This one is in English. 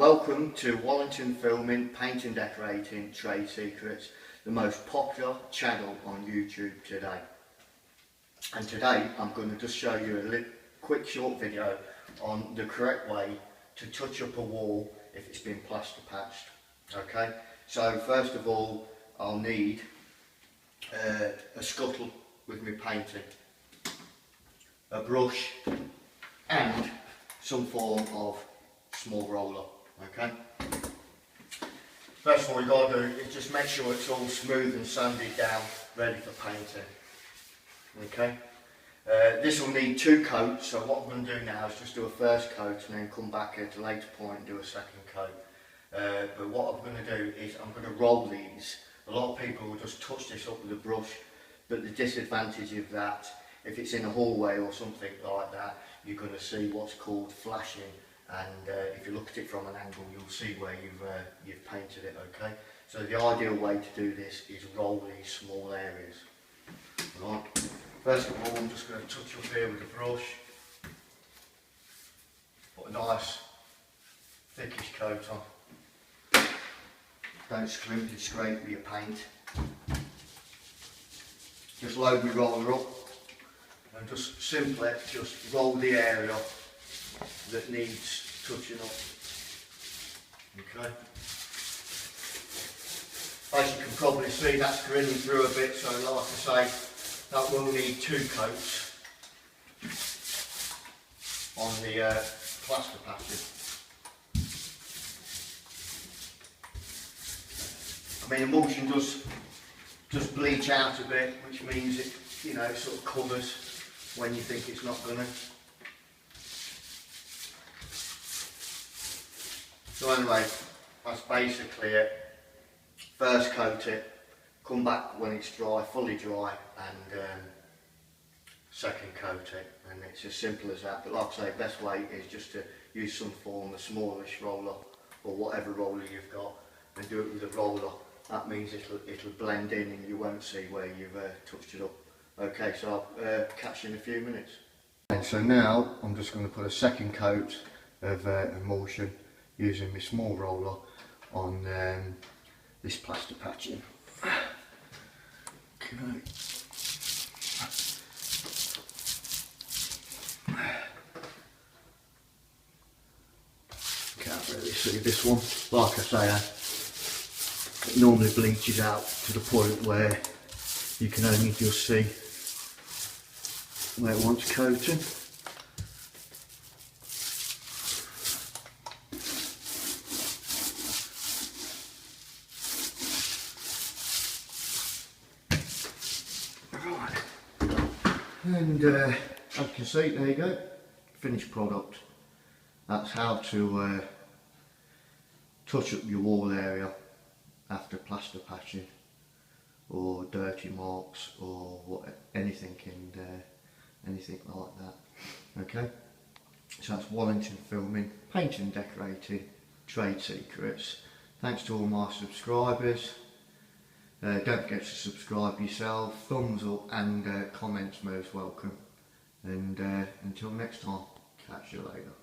Welcome to Wallingtonfilming, Paint and Decorating Trade Secrets, the most popular channel on YouTube today. And today I'm going to just show you a quick short video on the correct way to touch up a wall if it's been plaster patched. Okay, so first of all I'll need a scuttle with me painting, a brush and some form of small roller. Okay, first of all you've got to do is just make sure it's all smooth and sanded down, ready for painting. Okay, this will need 2 coats, so what I'm going to do now is just do a first coat and then come back at a later point and do a second coat. But what I'm going to do is I'm going to roll these. A lot of people will just touch this up with a brush, but the disadvantage of that, if it's in a hallway or something like that, you're going to see what's called flashing, and if you look at it from an angle you'll see where you've painted it. Okay, so the ideal way to do this is roll these small areas. Right. First of all I'm just going to touch up here with a brush, put a nice thickish coat on. Don't scrimp and scrape with your paint. Just load my roller up and just simply just roll the area that needs touching up. Okay. As you can probably see, that's grinning through a bit, so like I say, that will need 2 coats on the plaster patching. I mean, emulsion does just bleach out a bit, which means it, you know, sort of covers when you think it's not gonna. So anyway, that's basically it. First coat it, come back when it's dry, fully dry, and second coat it, and it's as simple as that. But like I say, best way is just to use some form of smallish roller or whatever roller you've got, and do it with a roller. That means it'll blend in and you won't see where you've touched it up. Okay, so I'll catch you in a few minutes. And so now I'm just going to put a second coat of emulsion using my small roller on this plaster patching. Okay. Can't really see this one. Like I say, it normally bleaches out to the point where you can only just see where it wants coating. And as you can see, there you go, finished product. That's how to touch up your wall area after plaster patching or dirty marks or anything like that. Okay, so that's Wallingtonfilming, Paint and Decorating Trade Secrets. Thanks to all my subscribers. Don't forget to subscribe yourself, thumbs up and comments most welcome. And until next time, catch you later.